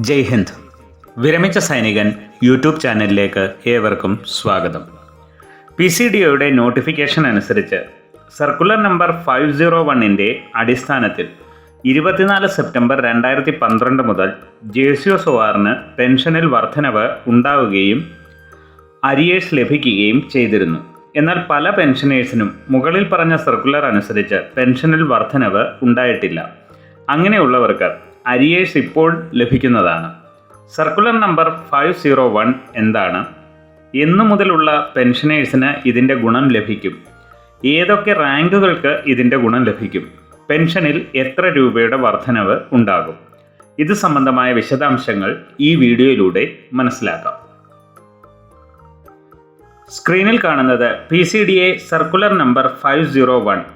ജയ് ഹിന്ദ്. വിരമിച്ച സൈനികൻ യൂട്യൂബ് ചാനലിലേക്ക് ഏവർക്കും സ്വാഗതം. PCDOയുടെ നോട്ടിഫിക്കേഷൻ അനുസരിച്ച് സർക്കുലർ നമ്പർ 501 അടിസ്ഥാനത്തിൽ 24 സെപ്റ്റംബർ 2012 മുതൽ JCOSORന് പെൻഷനിൽ വർധനവ് ഉണ്ടാവുകയും അരിയേഴ്സ് ലഭിക്കുകയും ചെയ്തിരുന്നു. എന്നാൽ പല പെൻഷനേഴ്സിനും മുകളിൽ പറഞ്ഞ സർക്കുലർ അനുസരിച്ച് പെൻഷനിൽ വർധനവ് ഉണ്ടായിട്ടില്ല. അങ്ങനെയുള്ളവർക്ക് അരിയേഴ്സ് ഇപ്പോൾ ലഭിക്കുന്നതാണ്. സർക്കുലർ നമ്പർ 501 എന്താണ്? എന്നു മുതലുള്ള പെൻഷനേഴ്സിന് ഇതിൻ്റെ ഗുണം ലഭിക്കും? ഏതൊക്കെ റാങ്കുകൾക്ക് ഇതിൻ്റെ ഗുണം ലഭിക്കും? പെൻഷനിൽ എത്ര രൂപയുടെ വർധനവ് ഉണ്ടാകും? ഇത് സംബന്ധമായ വിശദാംശങ്ങൾ ഈ വീഡിയോയിലൂടെ മനസ്സിലാക്കാം. സ്ക്രീനിൽ കാണുന്നത് PCDA സർക്കുലർ നമ്പർ 501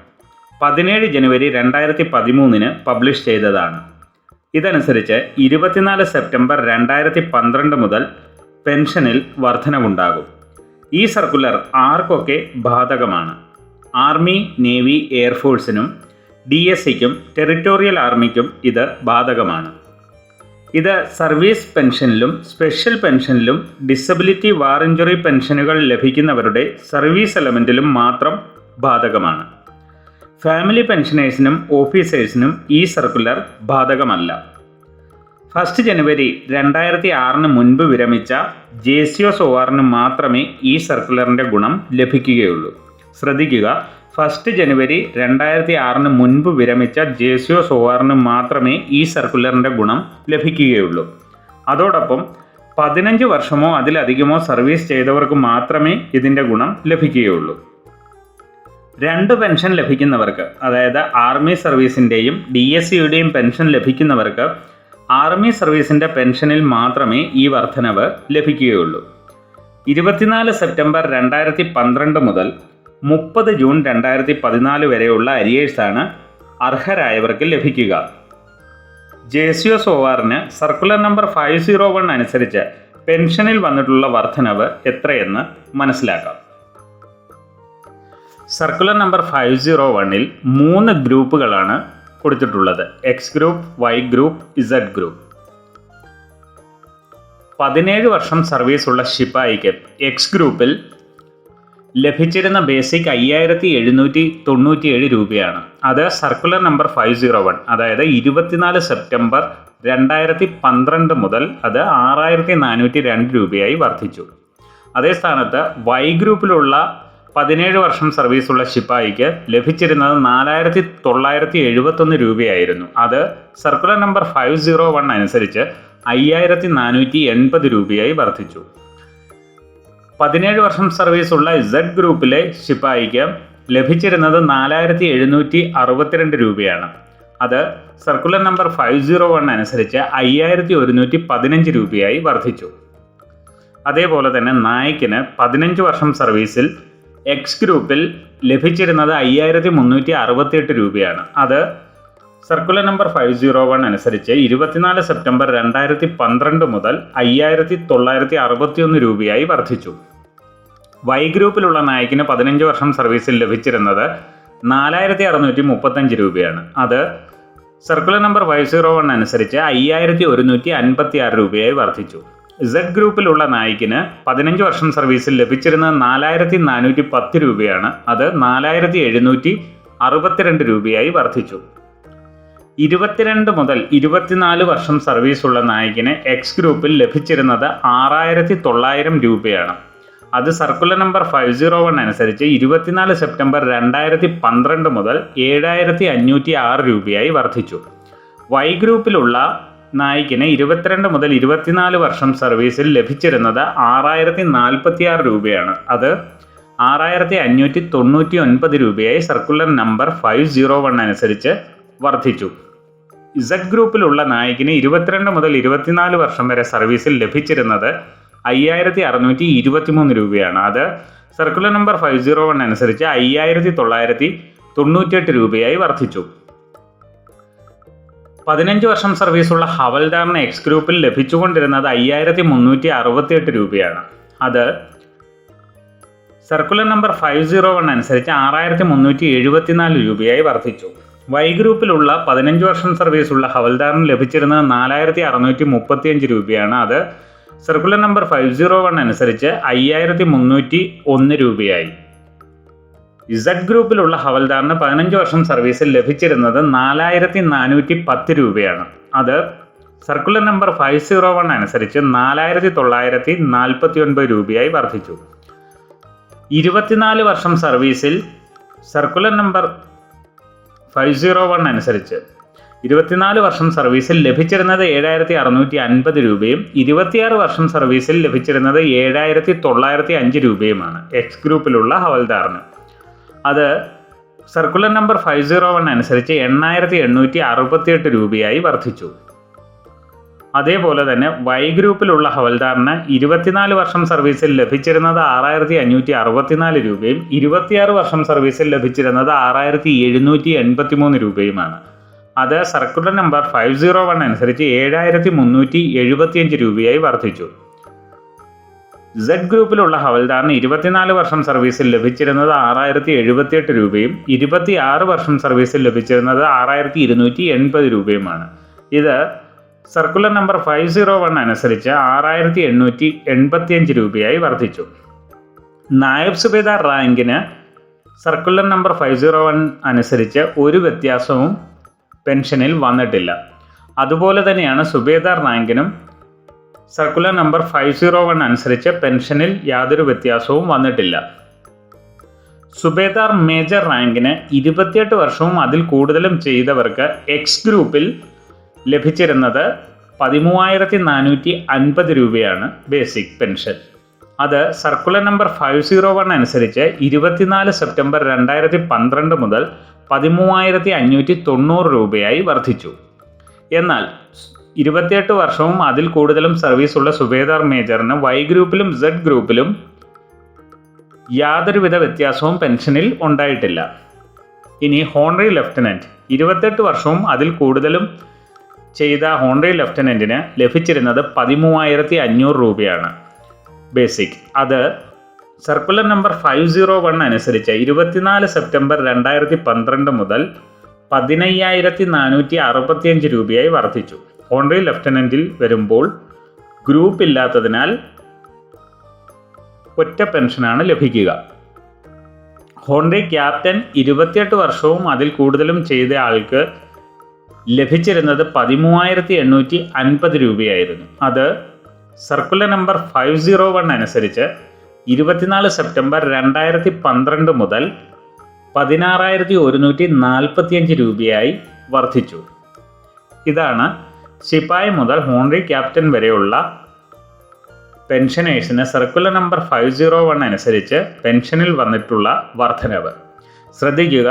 17 ജനുവരി 2013 പബ്ലിഷ് ചെയ്തതാണ്. ഇതനുസരിച്ച് 24 സെപ്റ്റംബർ 2012 മുതൽ പെൻഷനിൽ വർധനവുണ്ടാകും. ഈ സർക്കുലർ ആർക്കൊക്കെ ബാധകമാണ്? ആർമി, നേവി, എയർഫോഴ്സിനും DSCക്കും ടെറിട്ടോറിയൽ ആർമിക്കും ഇത് ബാധകമാണ്. ഇത് സർവീസ് പെൻഷനിലും സ്പെഷ്യൽ പെൻഷനിലും ഡിസബിലിറ്റി വാർ ഇഞ്ചുറി പെൻഷനുകൾ ലഭിക്കുന്നവരുടെ സർവീസ് എലമെൻറ്റിലും മാത്രം ബാധകമാണ്. ഫാമിലി പെൻഷനേഴ്സിനും ഓഫീസേഴ്സിനും ഈ സർക്കുലർ ബാധകമല്ല. 1 ജനുവരി 2006 മുൻപ് വിരമിച്ച JCOSORന് മാത്രമേ ഈ സർക്കുലറിൻ്റെ ഗുണം ലഭിക്കുകയുള്ളൂ. ശ്രദ്ധിക്കുക, 1 ജനുവരി 2006 മുൻപ് വിരമിച്ച JCOSORന് മാത്രമേ ഈ സർക്കുലറിൻ്റെ ഗുണം ലഭിക്കുകയുള്ളൂ. അതോടൊപ്പം 15 വർഷമോ അതിലധികമോ സർവീസ് ചെയ്തവർക്ക് മാത്രമേ ഇതിൻ്റെ ഗുണം ലഭിക്കുകയുള്ളൂ. 2 പെൻഷൻ ലഭിക്കുന്നവർക്ക്, അതായത് ആർമി സർവീസിൻ്റെയും DSCയുടെയും പെൻഷൻ ലഭിക്കുന്നവർക്ക് ആർമി സർവീസിൻ്റെ പെൻഷനിൽ മാത്രമേ ഈ വർധനവ് ലഭിക്കുകയുള്ളൂ. 24 സെപ്റ്റംബർ 2012 മുതൽ 30 ജൂൺ 2014 വരെയുള്ള അരിയേഴ്സാണ് അർഹരായവർക്ക് ലഭിക്കുക. JCOSORന് സർക്കുലർ നമ്പർ 501 അനുസരിച്ച് പെൻഷനിൽ വന്നിട്ടുള്ള വർധനവ് എത്രയെന്ന് മനസ്സിലാക്കാം. സർക്കുലർ നമ്പർ 501 3 ഗ്രൂപ്പുകളാണ് കൊടുത്തിട്ടുള്ളത്: X group, Y group, Z group. 17 വർഷം സർവീസുള്ള ശിപ്പായിക്ക് X ഗ്രൂപ്പിൽ ലഭിച്ചിരുന്ന ബേസിക് 5797 രൂപയാണ്. അത് സർക്കുലർ നമ്പർ 501, അതായത് 24 സെപ്റ്റംബർ 2012 മുതൽ അത് 6402 രൂപയായി വർദ്ധിച്ചു. അതേ സ്ഥാനത്ത് Y ഗ്രൂപ്പിലുള്ള 17 വർഷം സർവീസുള്ള ശിപ്പായിക്ക് ലഭിച്ചിരുന്നത് 4971 രൂപയായിരുന്നു. അത് സർക്കുലർ നമ്പർ 501 അനുസരിച്ച് 5480 രൂപയായി വർദ്ധിച്ചു. 17 വർഷം സർവീസുള്ള Z ഗ്രൂപ്പിലെ ശിപ്പായിക്ക് ലഭിച്ചിരുന്നത് 4762 രൂപയാണ്. അത് സർക്കുലർ നമ്പർ 501 അനുസരിച്ച് 5115 രൂപയായി വർദ്ധിച്ചു. അതേപോലെ തന്നെ നായിക്കിന് 15 വർഷം സർവീസിൽ X ഗ്രൂപ്പിൽ ലഭിച്ചിരുന്നത് 5368 രൂപയാണ്. അത് സർക്കുലർ നമ്പർ 501 അനുസരിച്ച് 24 സെപ്റ്റംബർ 2012 മുതൽ 5961 രൂപയായി വർദ്ധിച്ചു. Y ഗ്രൂപ്പിലുള്ള നായിക്കിന് 15 വർഷം സർവീസിൽ ലഭിച്ചിരുന്നത് 4635 രൂപയാണ്. അത് സർക്കുലർ നമ്പർ 501 അനുസരിച്ച് 5156 രൂപയായി വർദ്ധിച്ചു. Z ഗ്രൂപ്പിലുള്ള നായിക്കിന് 15 വർഷം സർവീസിൽ ലഭിച്ചിരുന്നത് 4410 രൂപയാണ്. അത് 4762 രൂപയായി വർദ്ധിച്ചു. 22 മുതൽ 24 വർഷം സർവീസുള്ള നായിക്കിന് X ഗ്രൂപ്പിൽ ലഭിച്ചിരുന്നത് 6900 രൂപയാണ്. അത് സർക്കുലർ നമ്പർ 501 അനുസരിച്ച് 24 സെപ്റ്റംബർ 2012 മുതൽ 7506 രൂപയായി വർദ്ധിച്ചു. Y ഗ്രൂപ്പിലുള്ള നായിക്കിന് 22 മുതൽ 24 വർഷം സർവീസിൽ ലഭിച്ചിരുന്നത് 6046 രൂപയാണ്. അത് 6599 രൂപയായി സർക്കുലർ നമ്പർ 501 അനുസരിച്ച് വർദ്ധിച്ചു. Z ഗ്രൂപ്പിലുള്ള നായിക്കിന് 22 മുതൽ 24 വർഷം വരെ സർവീസിൽ ലഭിച്ചിരുന്നത് 5623 രൂപയാണ്. അത് സർക്കുലർ നമ്പർ 501 അനുസരിച്ച് 5998 രൂപയായി വർദ്ധിച്ചു. 15 വർഷം സർവീസുള്ള ഹവൽദാറിന് X ഗ്രൂപ്പിൽ ലഭിച്ചുകൊണ്ടിരുന്നത് 5368 രൂപയാണ്. അത് സർക്കുലർ നമ്പർ 501 അനുസരിച്ച് 6374 രൂപയായി വർദ്ധിച്ചു. വൈ ഗ്രൂപ്പിലുള്ള 15 വർഷം സർവീസുള്ള ഹവൽദാറിന് ലഭിച്ചിരുന്നത് 4635 രൂപയാണ്. അത് സർക്കുലർ നമ്പർ 501 അനുസരിച്ച് 5301 രൂപയായി. ഇസഡ് ഗ്രൂപ്പിലുള്ള ഹവൽദാറിന് 15 വർഷം സർവീസിൽ ലഭിച്ചിരുന്നത് 4410 രൂപയാണ്. അത് സർക്കുലർ നമ്പർ 501 അനുസരിച്ച് 4949 രൂപയായി വർദ്ധിച്ചു. 24 വർഷം സർവീസിൽ സർക്കുലർ നമ്പർ 501 അനുസരിച്ച് 24 വർഷം സർവീസിൽ ലഭിച്ചിരുന്നത് 7650 രൂപയും 26 വർഷം സർവീസിൽ ലഭിച്ചിരുന്നത് 7905 രൂപയുമാണ് എക്സ് ഗ്രൂപ്പിലുള്ള ഹവൽദാറിന്. അത് സർക്കുലർ നമ്പർ 501 അനുസരിച്ച് 8868 രൂപയായി വർദ്ധിച്ചു. അതേപോലെ തന്നെ വൈ ഗ്രൂപ്പിലുള്ള ഹവൽദാറിന് 24 വർഷം സർവീസിൽ ലഭിച്ചിരുന്നത് 6564 രൂപയും 26 വർഷം സർവീസിൽ ലഭിച്ചിരുന്നത് 6783 രൂപയുമാണ്. അത് സർക്കുലർ നമ്പർ 501 അനുസരിച്ച് 7375 രൂപയായി വർദ്ധിച്ചു. സെഡ് ഗ്രൂപ്പിലുള്ള ഹവൽദാറിന് 24 വർഷം സർവീസിൽ ലഭിച്ചിരുന്നത് 6078 രൂപയും 26 വർഷം സർവീസിൽ ലഭിച്ചിരുന്നത് 6280 രൂപയുമാണ്. ഇത് സർക്കുലർ നമ്പർ 501 അനുസരിച്ച് 6885 രൂപയായി വർദ്ധിച്ചു. നായബ് സുബേദാർ റാങ്കിന് സർക്കുലർ നമ്പർ 501 അനുസരിച്ച് ഒരു വ്യത്യാസവും പെൻഷനിൽ വന്നിട്ടില്ല. അതുപോലെ തന്നെയാണ് സുബേദാർ റാങ്കിനും സർക്കുലർ നമ്പർ 501 അനുസരിച്ച് പെൻഷനിൽ യാതൊരു വ്യത്യാസവും വന്നിട്ടില്ല. സുബേദാർ മേജർ റാങ്കിന് 28 വർഷവും അതിൽ കൂടുതലും ചെയ്തവർക്ക് എക്സ് ഗ്രൂപ്പിൽ ലഭിച്ചിരുന്നത് 13450 രൂപയാണ് ബേസിക് പെൻഷൻ. അത് സർക്കുലർ നമ്പർ 501 അനുസരിച്ച് 24 സെപ്റ്റംബർ 2012 മുതൽ 13590 രൂപയായി വർദ്ധിച്ചു. എന്നാൽ 28 വർഷവും അതിൽ കൂടുതലും സർവീസുള്ള സുബേദാർ മേജറിന് വൈ ഗ്രൂപ്പിലും സെഡ് ഗ്രൂപ്പിലും യാതൊരുവിധ വ്യത്യാസവും പെൻഷനിൽ ഉണ്ടായിട്ടില്ല. ഇനി ഹോണറി ലെഫ്റ്റനന്റ് 28 വർഷവും അതിൽ കൂടുതലും ചെയ്ത ഹോണറി ലെഫ്റ്റനന്റിന് ലഭിച്ചിരുന്നത് 13500 രൂപയാണ് ബേസിക്. അത് സർക്കുലർ നമ്പർ 501 അനുസരിച്ച് 24 സെപ്റ്റംബർ 2012 മുതൽ 15465 രൂപയായി വർദ്ധിച്ചു. ഹോണറി ലെഫ്റ്റനന്റിൽ വരുമ്പോൾ ഗ്രൂപ്പ് ഇല്ലാത്തതിനാൽ ഒറ്റ പെൻഷനാണ് ലഭിക്കുക. ഹോണറി ക്യാപ്റ്റൻ 28 വർഷവും അതിൽ കൂടുതലും ചെയ്ത ആൾക്ക് ലഭിച്ചിരുന്നത് 13850 രൂപയായിരുന്നു. അത് സർക്കുലർ നമ്പർ 501 അനുസരിച്ച് 24 സെപ്റ്റംബർ 2012 മുതൽ 16145 രൂപയായി വർദ്ധിച്ചു. ഇതാണ് ശിപായി മുതൽ ഹോണറി ക്യാപ്റ്റൻ വരെയുള്ള പെൻഷനേഴ്സിന് സർക്കുലർ നമ്പർ 501 അനുസരിച്ച് പെൻഷനിൽ വന്നിട്ടുള്ള വർധനവ്. ശ്രദ്ധിക്കുക,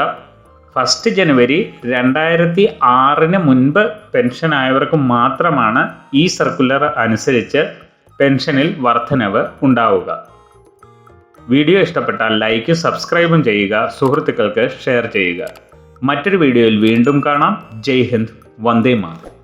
1 ജനുവരി 2006 മുൻപ് പെൻഷനായവർക്ക് മാത്രമാണ് ഈ സർക്കുലർ അനുസരിച്ച് പെൻഷനിൽ വർധനവ് ഉണ്ടാവുക. വീഡിയോ ഇഷ്ടപ്പെട്ടാൽ ലൈക്കും സബ്സ്ക്രൈബും ചെയ്യുക, സുഹൃത്തുക്കൾക്ക് ഷെയർ ചെയ്യുക. മറ്റൊരു വീഡിയോയിൽ വീണ്ടും കാണാം. ജയ് ഹിന്ദ്, വന്ദേ മാതരം.